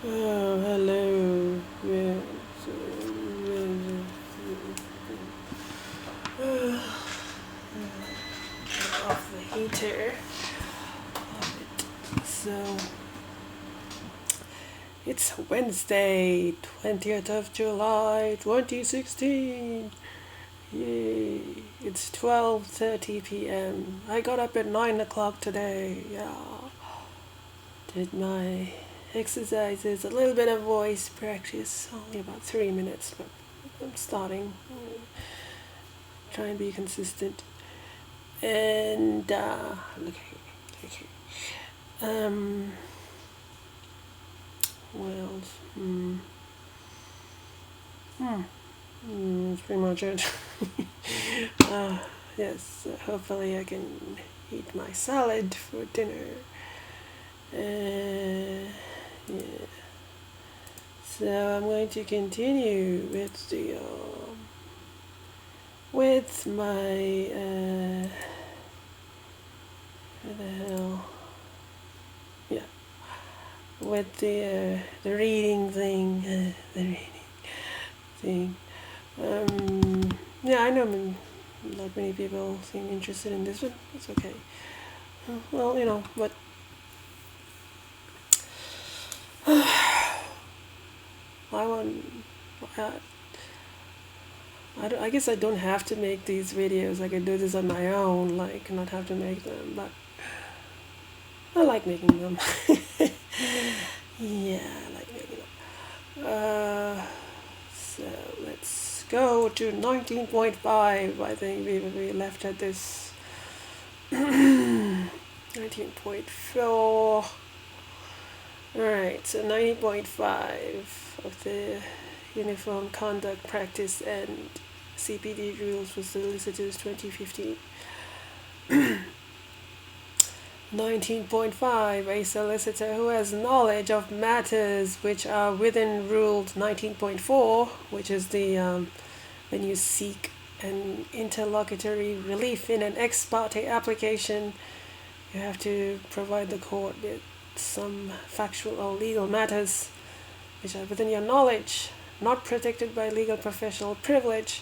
Oh, hello. Yes. Off the heater. So, it's Wednesday, 20th of July, 2016. Yay. It's 12:30 p.m. I got up at 9 o'clock today. Yeah. Did my exercises, a little bit of voice practice, only about 3 minutes, but I'm starting. Try and be consistent. And, okay. Um, well, that's pretty much it. uh, yes, hopefully I can eat my salad for dinner. Yeah. So I'm going to continue with the with my what the hell? Yeah, with the reading thing, the reading thing. Yeah, I know not many people seem interested in this, but it's okay. Well, but I want. I, I guess I don't have to make these videos. I can do this on my own, like not have to make them. But I like making them. Yeah, I like making them. So let's go to 19.5. I think we left at this 19.4. Alright, so 19.5 of the Uniform Conduct Practice and CPD Rules for Solicitors 2015. 19.5. A solicitor who has knowledge of matters which are within Rule 19.4, which is the when you seek an interlocutory relief in an ex parte application, you have to provide the court with some factual or legal matters which are within your knowledge, not protected by legal professional privilege,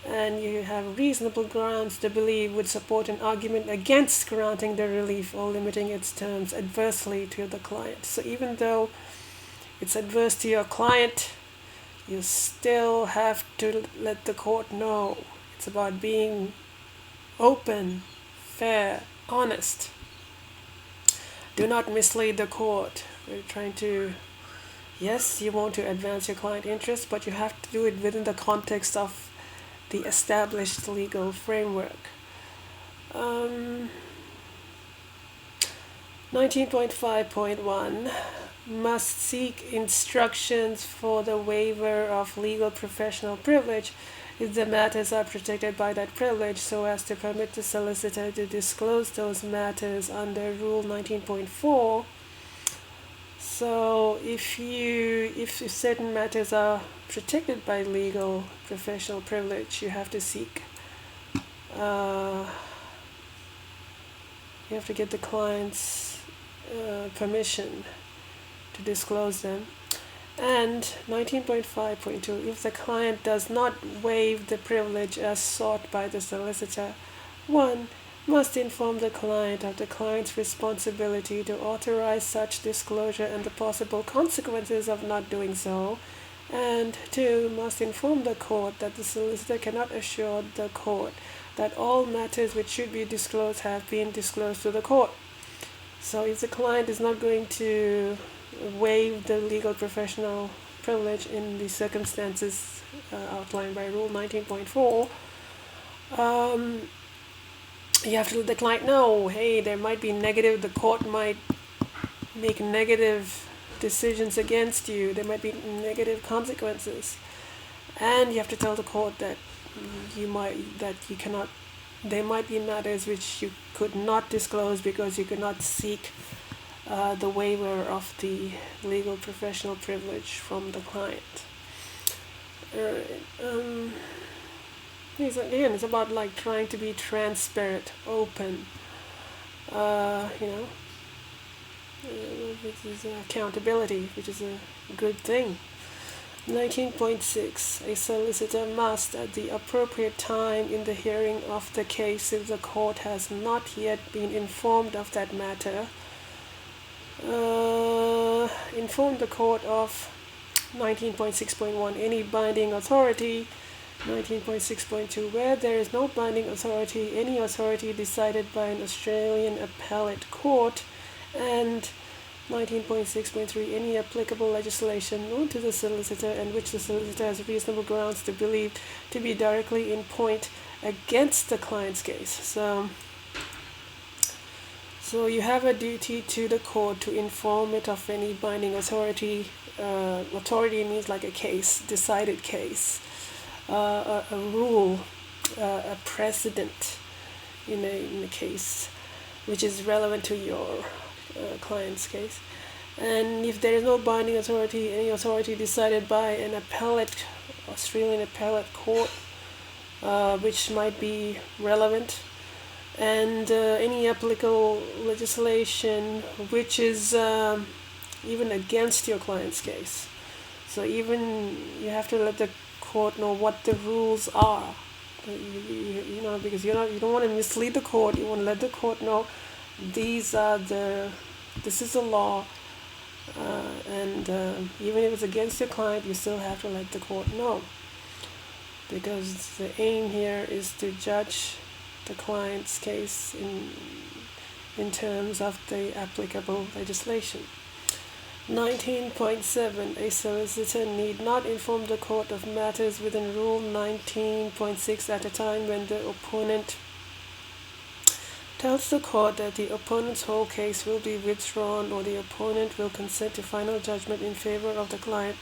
and you have reasonable grounds to believe would support an argument against granting the relief or limiting its terms adversely to the client. So even though it's adverse to your client, you still have to let the court know. It's about being open, fair, honest. Do not mislead the court. We're trying to, yes, you want to advance your client interests, but you have to do it within the context of the established legal framework. 19.5.1 must seek instructions for the waiver of legal professional privilege if the matters are protected by that privilege, so as to permit the solicitor to disclose those matters under Rule 19.4. So if certain matters are protected by legal professional privilege, you have to seek you have to get the client's permission to disclose them. And 19.5.2, if the client does not waive the privilege as sought by the solicitor, 1 must inform the client of the client's responsibility to authorize such disclosure and the possible consequences of not doing so, and 2 must inform the court that the solicitor cannot assure the court that all matters which should be disclosed have been disclosed to the court. So if the client is not going to waive the legal professional privilege in the circumstances outlined by Rule 19.4, you have to let the client know, hey, there might be negative, the court might make negative decisions against you, there might be negative consequences, and you have to tell the court that you cannot, there might be matters which you could not disclose because you could not seek the waiver of the legal professional privilege from the client. Again, it's about like trying to be transparent, open. which is accountability, which is a good thing. 19.6. A solicitor must, at the appropriate time in the hearing of the case, if the court has not yet been informed of that matter, inform the court of 19.6.1 any binding authority. 19.6.2 where there is no binding authority, any authority decided by an Australian appellate court, and 19.6.3 any applicable legislation known to the solicitor and which the solicitor has reasonable grounds to believe to be directly in point against the client's case. So you have a duty to the court to inform it of any binding authority. Authority means like a case, decided case, a rule, a precedent in a case which is relevant to your client's case. And if there is no binding authority, any authority decided by an Australian appellate court, which might be relevant, and any applicable legislation which is even against your client's case. So even you have to let the court know what the rules are. You know, because you don't want to mislead the court. You want to let the court know this is the law, and even if it's against your client, you still have to let the court know, because the aim here is to judge the client's case in terms of the applicable legislation. 19.7. A solicitor need not inform the court of matters within Rule 19.6 at a time when the opponent tells the court that the opponent's whole case will be withdrawn or the opponent will consent to final judgment in favor of the client,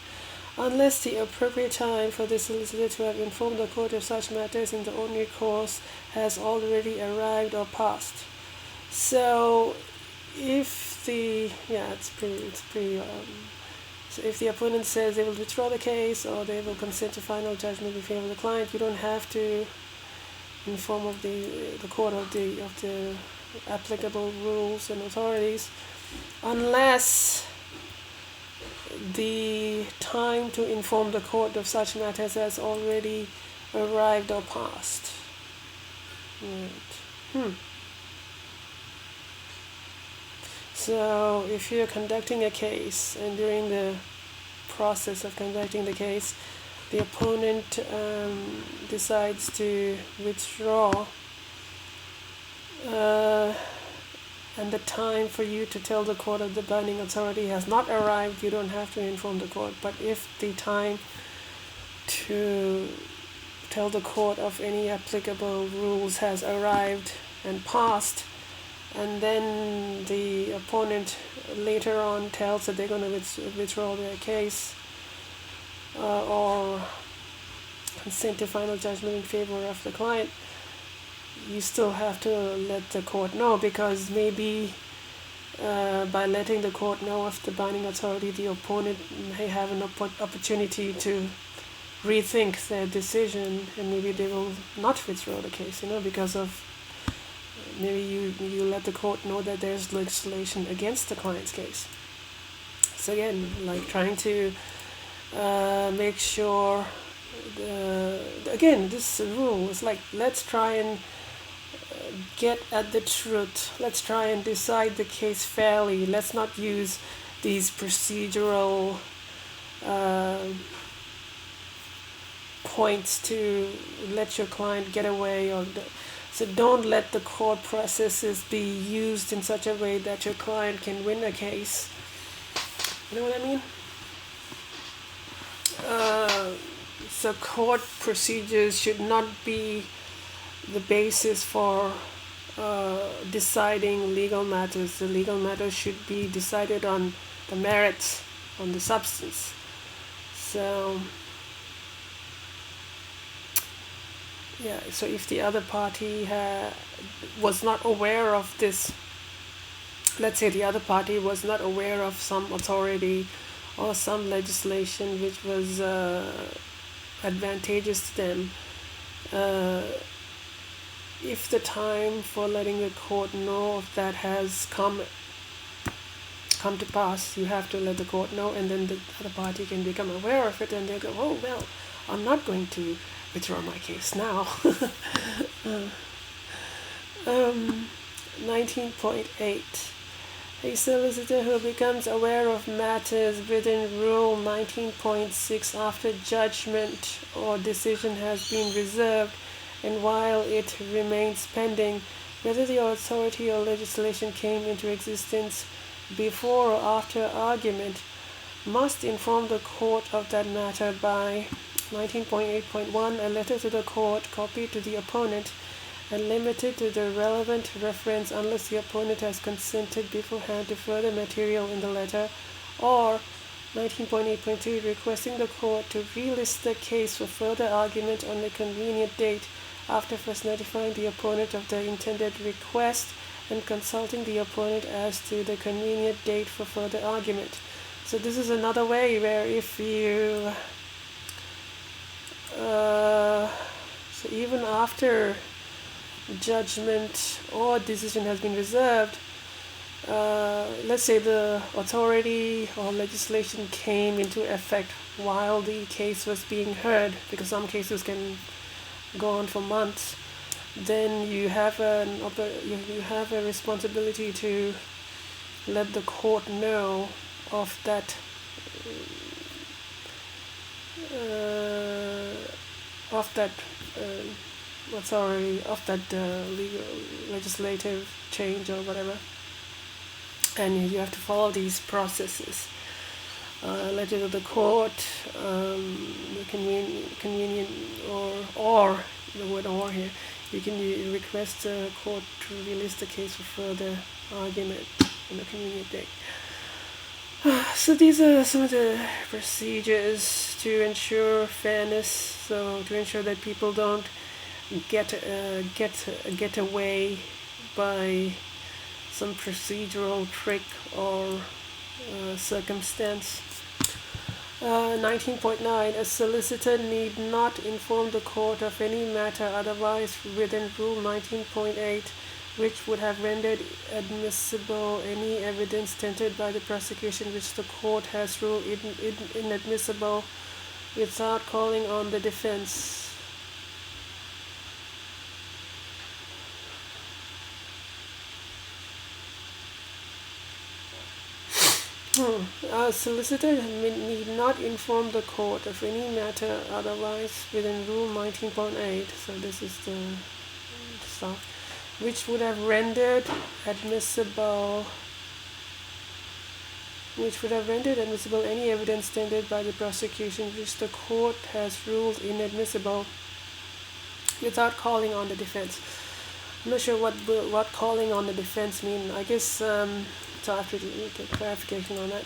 unless the appropriate time for the solicitor to have informed the court of such matters in the ordinary course has already arrived or passed. So if so if the opponent says they will withdraw the case or they will consent to final judgment in favor of the client, you don't have to inform of the court of the applicable rules and authorities, unless the time to inform the court of such matters has already arrived or passed. Right. So if you're conducting a case and during the process of conducting the case, the opponent decides to withdraw, and the time for you to tell the court of the binding authority has not arrived, you don't have to inform the court. But if the time to tell the court of any applicable rules has arrived and passed, and then the opponent later on tells that they're going to withdraw their case, or consent to final judgment in favor of the client, you still have to let the court know, because maybe by letting the court know of the binding authority, the opponent may have an opportunity to rethink their decision, and maybe they will not withdraw the case, because of maybe you let the court know that there's legislation against the client's case. So again, like trying to make sure again, this rule is like, let's try and get at the truth. Let's try and decide the case fairly. Let's not use these procedural points to let your client get away, so don't let the court processes be used in such a way that your client can win a case. You know what I mean? So court procedures should not be the basis for deciding legal matters. The legal matters should be decided on the merits, on the substance. So so if the other party was not aware of this, let's say the other party was not aware of some authority or some legislation which was advantageous to them, if the time for letting the court know of that has come come to pass, you have to let the court know, and then the other party can become aware of it, and they go, oh well, I'm not going to withdraw my case now. um, 19.8. A solicitor who becomes aware of matters within Rule 19.6 after judgment or decision has been reserved and while it remains pending, whether the authority or legislation came into existence before or after argument, must inform the court of that matter by 19.8.1, a letter to the court copied to the opponent and limited to the relevant reference unless the opponent has consented beforehand to further material in the letter, or 19.8.2, requesting the court to relist the case for further argument on a convenient date after first notifying the opponent of the intended request and consulting the opponent as to the convenient date for further argument. So this is another way where if you so even after judgment or decision has been reserved, let's say the authority or legislation came into effect while the case was being heard, because some cases can go on for months, then you have you have a responsibility to let the court know of that of that authority, of that legal legislative change or whatever, and you have to follow these processes. Letter to the court, convenient, or the word or here, you can request the court to release the case for further argument on a convenient date. So these are some of the procedures to ensure fairness, so to ensure that people don't get away by some procedural trick or circumstance. 19.9. A solicitor need not inform the court of any matter otherwise within Rule 19.8 which would have rendered admissible any evidence tendered by the prosecution which the court has ruled inadmissible without calling on the defense. A solicitor need not inform the court of any matter otherwise within Rule 19.8, so this is the stuff, which would have rendered admissible any evidence tendered by the prosecution which the court has ruled inadmissible without calling on the defense. I'm not sure what calling on the defense mean. I guess so I have to get clarification on that.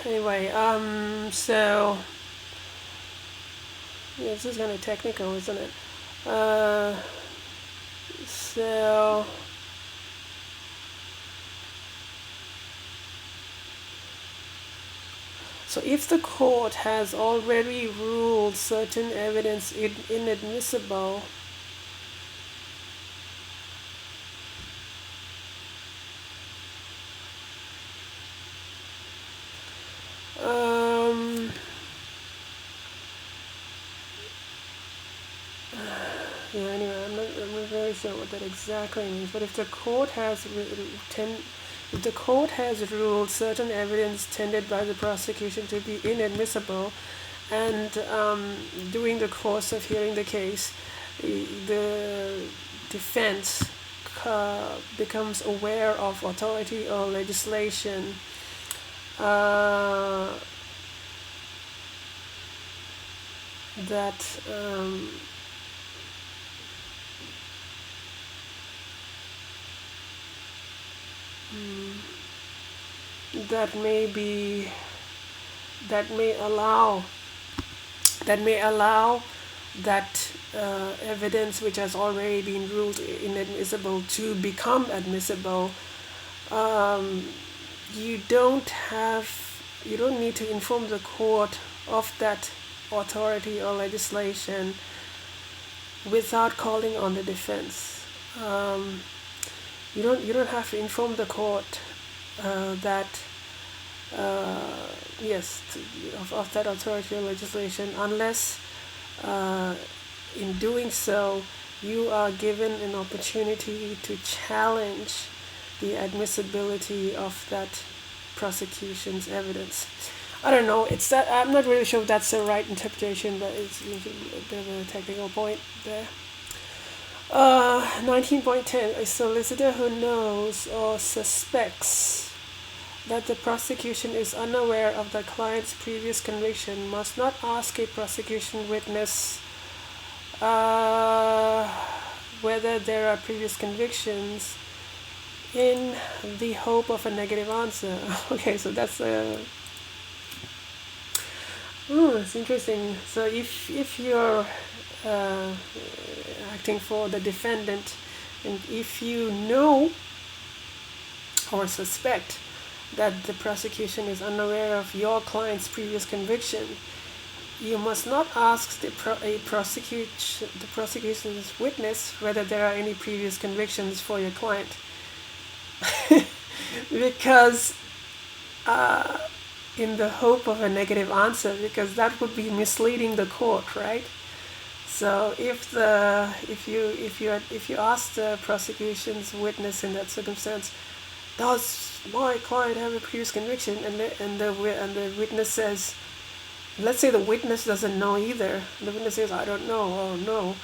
Anyway, so yeah, this is kind of technical, isn't it? So if the court has already ruled certain evidence inadmissible, yeah, anyway, I'm not very sure what that exactly means, but if the court has ruled certain evidence tendered by the prosecution to be inadmissible, and during the course of hearing the case, the defense becomes aware of authority or legislation that that may allow that evidence which has already been ruled inadmissible to become admissible. You don't need to inform the court of that authority or legislation without calling on the defense. You don't have to inform the court that yes, of that authority or legislation, unless in doing so you are given an opportunity to challenge the admissibility of that prosecution's evidence. I don't know. It's that I'm not really sure if that's the right interpretation, but it's a bit of a technical point there. 19.10. A solicitor who knows or suspects that the prosecution is unaware of the client's previous conviction must not ask a prosecution witness whether there are previous convictions in the hope of a negative answer. Okay, so that's it's interesting. So if you're acting for the defendant, and if you know or suspect that the prosecution is unaware of your client's previous conviction, you must not ask the prosecution's witness whether there are any previous convictions for your client, because in the hope of a negative answer, because that would be misleading the court, right? So if you ask the prosecution's witness in that circumstance, does my client have a previous conviction, and the witness says, let's say the witness doesn't know either, the witness says, I don't know, or no,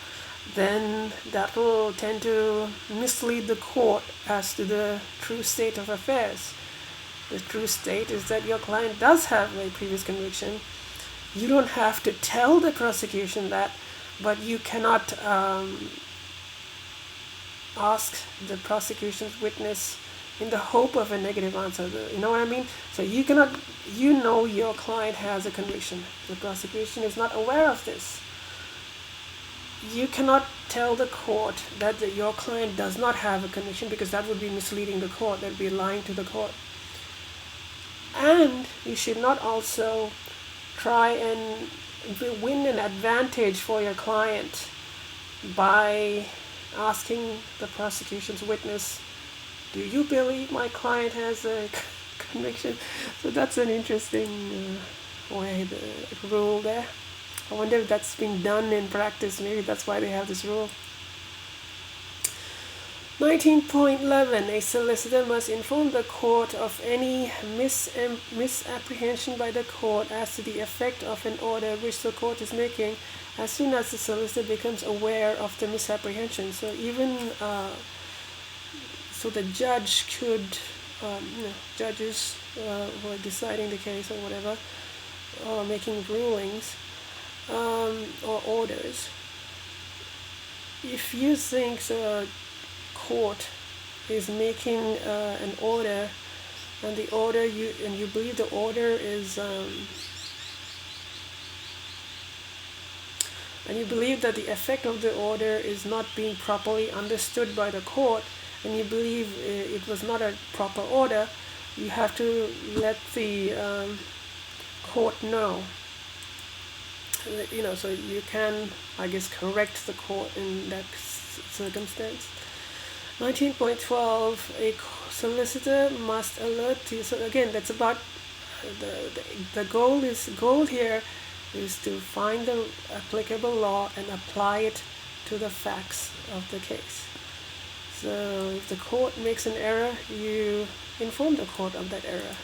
then that will tend to mislead the court as to the true state of affairs. The true state is that your client does have a previous conviction. You don't have to tell the prosecution that, but you cannot ask the prosecution's witness in the hope of a negative answer. You know what I mean? So you cannot, you know your client has a conviction. The prosecution is not aware of this. You cannot tell the court that your client does not have a conviction, because that would be misleading the court. That would be lying to the court. And you should not also try and win an advantage for your client by asking the prosecution's witness, do you believe my client has a conviction? So that's an interesting way, the rule there. I wonder if that's been done in practice. Maybe that's why they have this rule. 19.11. A solicitor must inform the court of any misapprehension by the court as to the effect of an order which the court is making as soon as the solicitor becomes aware of the misapprehension. So even so the judge could, judges who are deciding the case or whatever, or making rulings or orders, if you think the court is making an order, and the order you believe the order is and you believe that the effect of the order is not being properly understood by the court, and you believe it was not a proper order, you have to let the court know. So you can, I guess, correct the court in that circumstance. 19.12. A solicitor must alert the. So again, that's about the goal here is to find the applicable law and apply it to the facts of the case. So if the court makes an error, you inform the court of that error.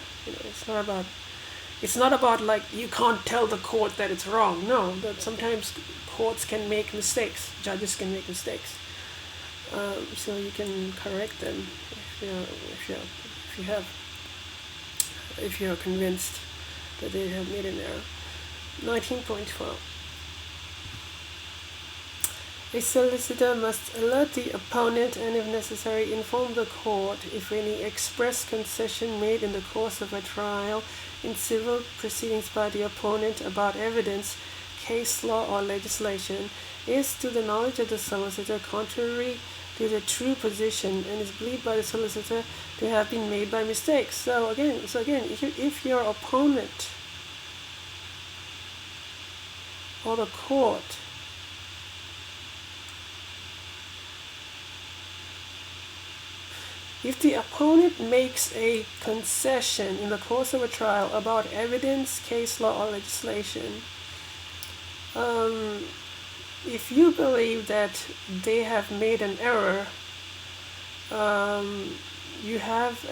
It's not about like you can't tell the court that it's wrong. No, but sometimes courts can make mistakes. Judges can make mistakes. So you can correct them if you're convinced that they have made an error. 19.12. A solicitor must alert the opponent and, if necessary, inform the court if any express concession made in the course of a trial in civil proceedings by the opponent about evidence, case law, or legislation is, to the knowledge of the solicitor, contrary to the true position and is believed by the solicitor to have been made by mistake. So again, if your opponent or the court If the opponent makes a concession in the course of a trial about evidence, case law, or legislation, if you believe that they have made an error, you have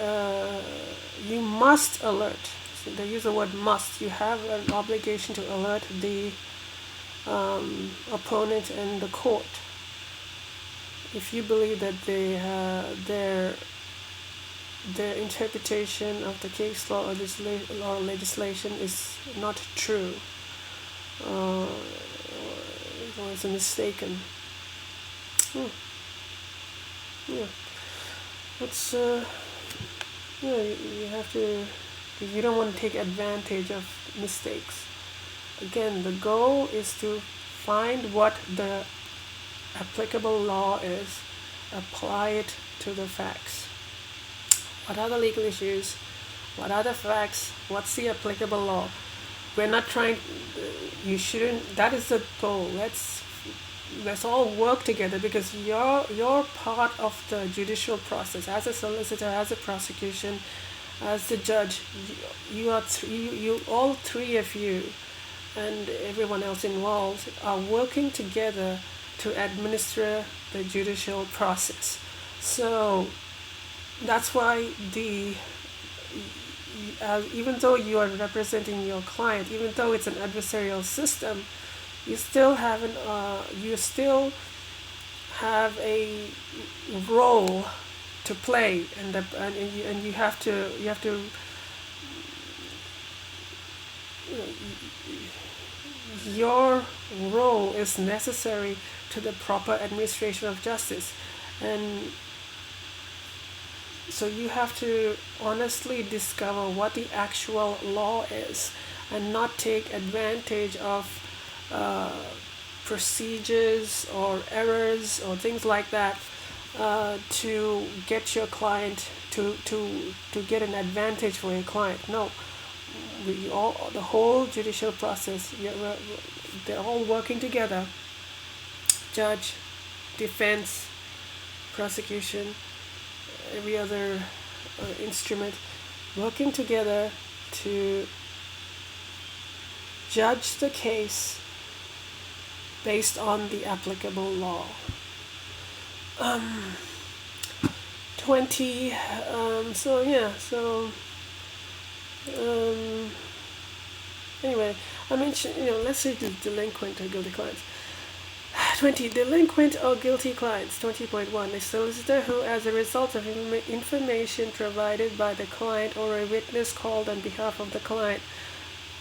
you must alert. So they use the word must. You have an obligation to alert the opponent and the court if you believe that their interpretation of the case law or legislation is not true, or is mistaken. Yeah, that's you have to. You don't want to take advantage of mistakes. Again, the goal is to find what the applicable law is, apply it to the facts. What are the legal issues? What are the facts? What's the applicable law? We're not trying. You shouldn't. That is the goal. Let's all work together, because you're part of the judicial process as a solicitor, as a prosecution, as the judge. You all three of you and everyone else involved are working together to administer the judicial process. So that's why even though you are representing your client, even though it's an adversarial system, you still have a role to play, and you have to your role is necessary to the proper administration of justice. And so you have to honestly discover what the actual law is and not take advantage of procedures or errors or things like that to get your client to get an advantage for your client. No, the whole judicial process, they're all working together. Judge, defense, prosecution, every other instrument, working together to judge the case based on the applicable law. 20. Anyway, I mentioned, let's say the delinquent or guilty clients. 20. Delinquent or guilty clients. 20.1. A solicitor who, as a result of information provided by the client or a witness called on behalf of the client,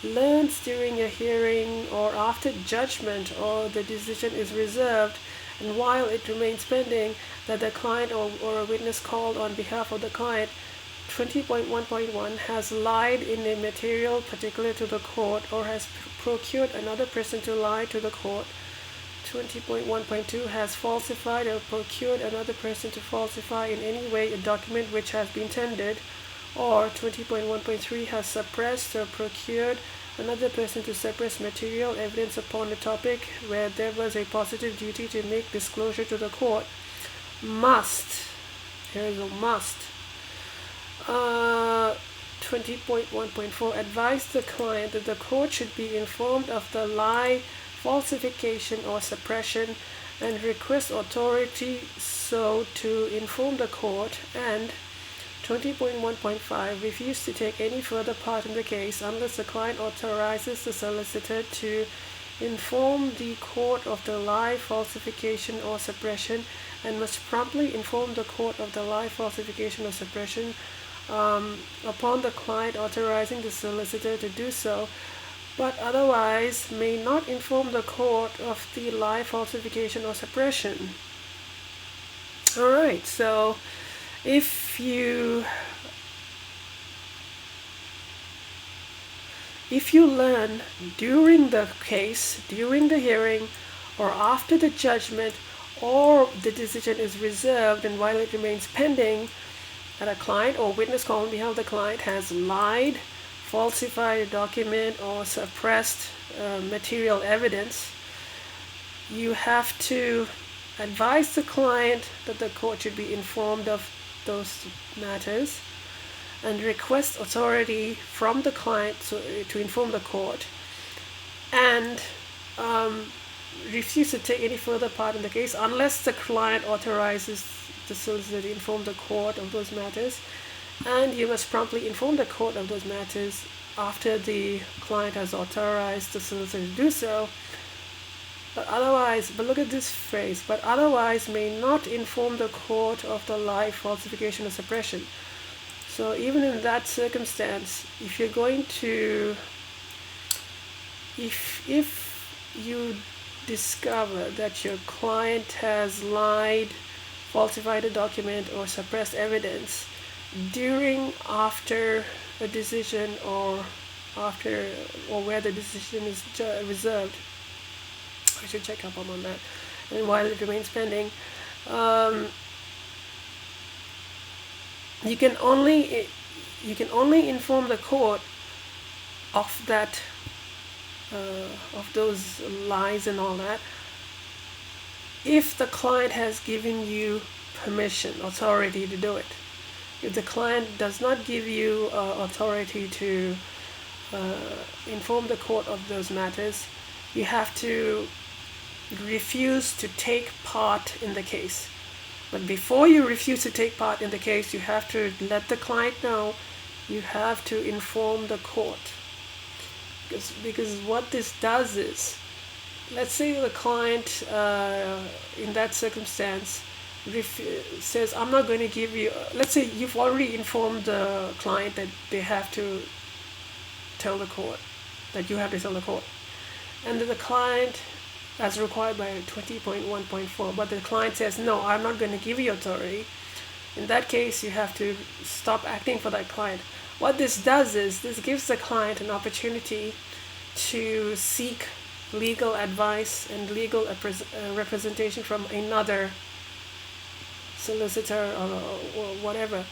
learns during a hearing or after judgment or the decision is reserved, and while it remains pending, that the client or a witness called on behalf of the client 20.1.1 has lied in a material particular to the court or has procured another person to lie to the court. 20.1.2 has falsified or procured another person to falsify in any way a document which has been tendered. Or 20.1.3 has suppressed or procured another person to suppress material evidence upon a topic where there was a positive duty to make disclosure to the court. Must. Here is a must. 20.1.4 advise the client that the court should be informed of the lie, falsification, or suppression and request authority so to inform the court. And 20.1.5 refuse to take any further part in the case unless the client authorizes the solicitor to inform the court of the lie, falsification, or suppression, and must promptly inform the court of the lie, falsification, or suppression upon the client authorizing the solicitor to do so, but otherwise may not inform the court of the lie, falsification, or suppression. Alright, so if you learn during the case, during the hearing, or after the judgment, or the decision is reserved and while it remains pending, that a client or witness called on behalf of the client has lied, falsified a document, or suppressed material evidence, you have to advise the client that the court should be informed of those matters and request authority from the client to inform the court, and refuse to take any further part in the case unless the client authorizes the solicitor to inform the court of those matters, and you must promptly inform the court of those matters after the client has authorized the solicitor to do so. But look at this phrase, but otherwise may not inform the court of the lie, falsification, or suppression. So even in that circumstance, if you're going to, if you discover that your client has lied, falsified a document, or suppressed evidence during, after a decision, or where the decision is reserved, I should check up on that, and while it remains pending, you can only inform the court of that, of those lies and all that, if the client has given you permission, authority to do it. If the client does not give you authority to inform the court of those matters, you have to refuse to take part in the case. But before you refuse to take part in the case, you have to let the client know, you have to inform the court. Because what this does is, let's say the client in that circumstance says, I'm not going to give you, let's say you've already informed the client that they have to tell the court, that you have to tell the court, and the client, as required by 20.1.4, but the client says, no, I'm not going to give you authority. In that case, you have to stop acting for that client. What this does is, this gives the client an opportunity to seek legal advice and legal representation from another solicitor or whatever.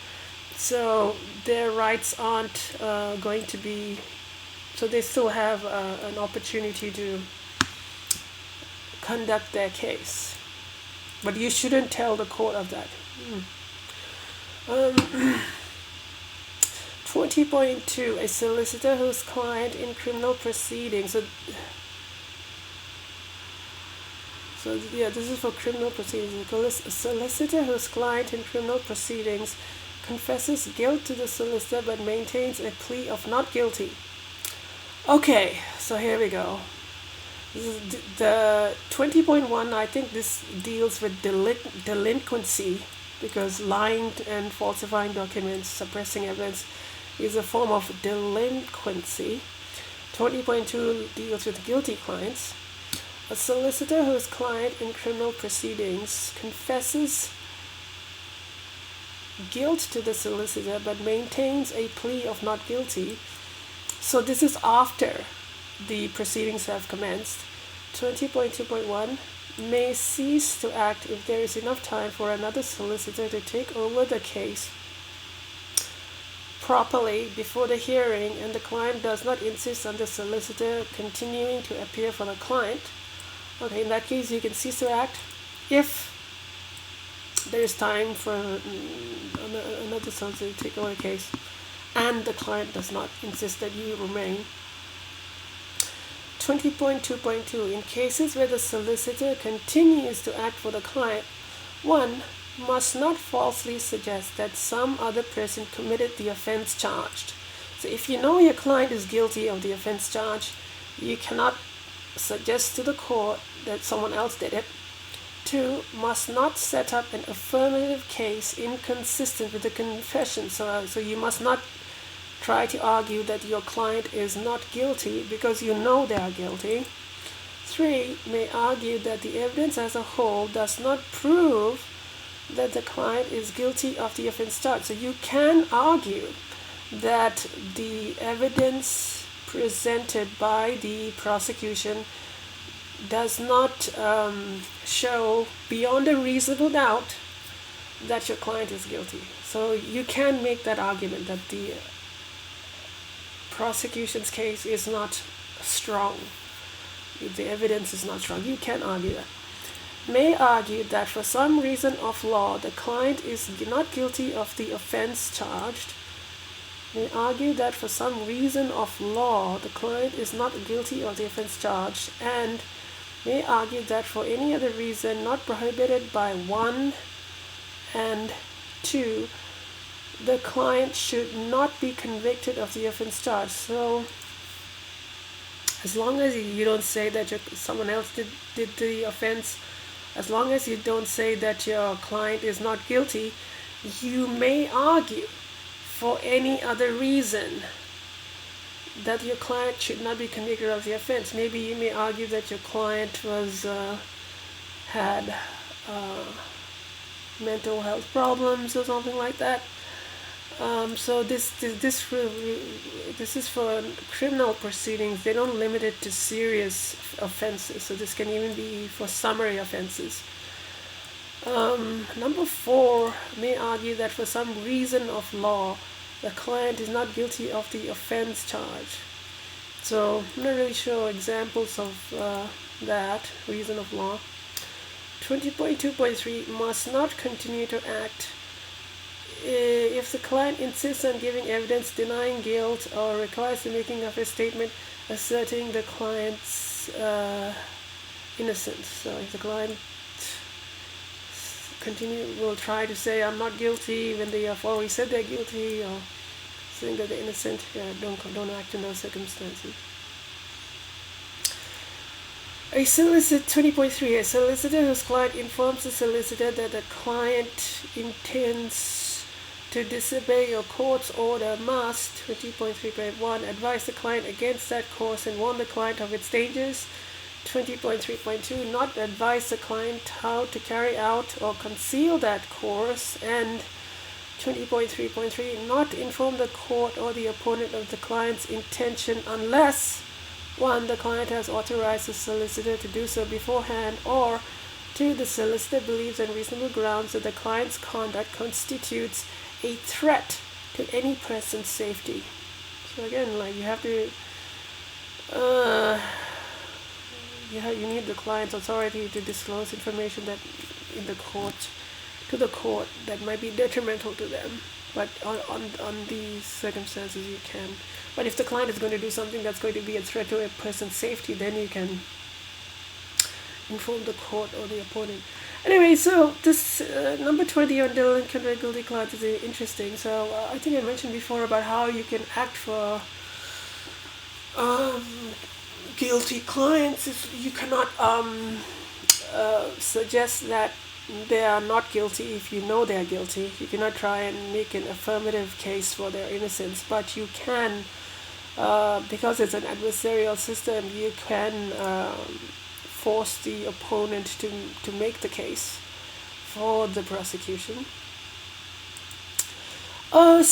So their rights aren't going to be, so they still have an opportunity to conduct their case. But you shouldn't tell the court of that. 20.2, a solicitor whose client in criminal proceedings. So yeah, this is for criminal proceedings. A solicitor whose client in criminal proceedings confesses guilt to the solicitor but maintains a plea of not guilty. Okay, so here we go. This is the 20.1. I think this deals with delinquency, because lying and falsifying documents, suppressing evidence is a form of delinquency. 20.2 deals with guilty clients. A solicitor whose client in criminal proceedings confesses guilt to the solicitor but maintains a plea of not guilty. So this is after the proceedings have commenced. 20.2.1 may cease to act if there is enough time for another solicitor to take over the case properly before the hearing, and the client does not insist on the solicitor continuing to appear for the client. Okay, in that case, you can cease to act if there is time for another solicitor to take over the case, and the client does not insist that you remain. 20.2.2, in cases where the solicitor continues to act for the client, one must not falsely suggest that some other person committed the offense charged. So if you know your client is guilty of the offense charged, you cannot suggest to the court that someone else did it. 2, must not set up an affirmative case inconsistent with the confession. So you must not try to argue that your client is not guilty because you know they are guilty. 3, may argue that the evidence as a whole does not prove that the client is guilty of the offense charged. So you can argue that the evidence presented by the prosecution does not show beyond a reasonable doubt that your client is guilty. So you can make that argument that the prosecution's case is not strong. If the evidence is not strong, you can argue that. may argue that for some reason of law the client is not guilty of the offense charged, may argue that for some reason of law the client is not guilty of the offense charged, and may argue that for any other reason not prohibited by 1 and 2 the client should not be convicted of the offense charged. So as long as you don't say that someone else did the offense, as long as you don't say that your client is not guilty, you may argue for any other reason that your client should not be convicted of the offense. Maybe you may argue that your client had mental health problems or something like that. So this is for criminal proceedings. They don't limit it to serious offenses. So this can even be for summary offenses. Number 4 may argue that for some reason of law, the client is not guilty of the offense charge. So I'm not really sure examples of that reason of law. 20.2.3 must not continue to act if the client insists on giving evidence denying guilt or requires the making of a statement asserting the client's innocence. So if the client will try to say I'm not guilty when they have already said they're guilty, or saying that they're innocent, don't act in those circumstances. A solicitor 20.3. A solicitor whose client informs the solicitor that the client intends to disobey your court's order must, 20.3.1, advise the client against that course and warn the client of its dangers. 20.3.2, not advise the client how to carry out or conceal that course. And 20.3.3, not inform the court or the opponent of the client's intention unless 1. The client has authorized the solicitor to do so beforehand, or 2. The solicitor believes on reasonable grounds that the client's conduct constitutes a threat to any person's safety. So again, like you have to, you need the client's authority to disclose information that in the court, to the court, that might be detrimental to them. But on these circumstances you can. But if the client is going to do something that's going to be a threat to a person's safety, then you can inform the court or the opponent. Anyway, so this number 20 on delinquent or guilty clients is interesting. So I think I mentioned before about how you can act for guilty clients if you cannot suggest that they are not guilty if you know they are guilty. You cannot try and make an affirmative case for their innocence, but you can, because it's an adversarial system, you can force the opponent to make the case for the prosecution. I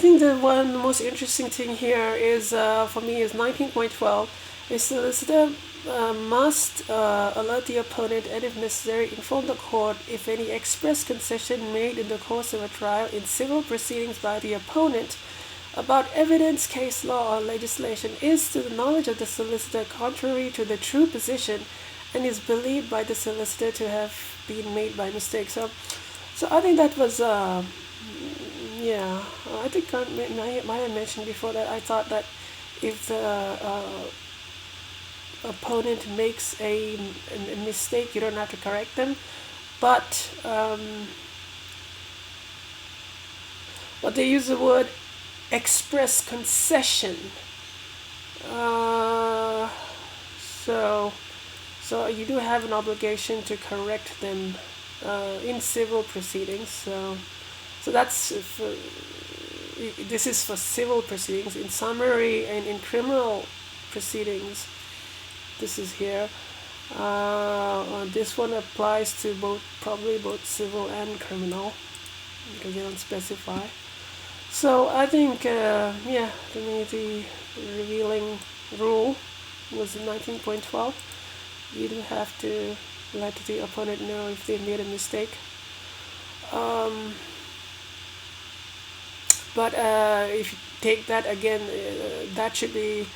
think the most interesting thing here is, for me, is 19.12. A solicitor must alert the opponent and, if necessary, inform the court if any express concession made in the course of a trial in civil proceedings by the opponent about evidence, case law, or legislation is to the knowledge of the solicitor contrary to the true position and is believed by the solicitor to have been made by mistake. So I think that was, I think I might have mentioned before that I thought that if the opponent makes a mistake, you don't have to correct them, but they use the word express concession. So you do have an obligation to correct them in civil proceedings. So that's this is for civil proceedings. In summary and in criminal proceedings, this is here. This one applies to probably both civil and criminal, because they don't specify. So I think, to me the revealing rule was 19.12. You do have to let the opponent know if they made a mistake. But if you take that again, that should be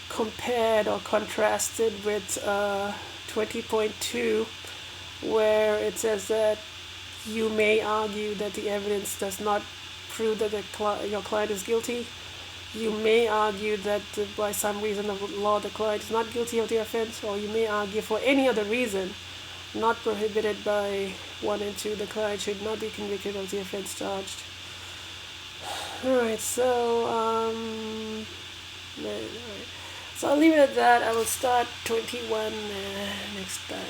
compared or contrasted with 20.2, where it says that you may argue that the evidence does not prove that your client is guilty. You may argue that by some reason of law the client is not guilty of the offense, or you may argue for any other reason not prohibited by 1 and 2 the client should not be convicted of the offense charged. Alright, so alright. So I'll leave it at that. I will start 21 next time.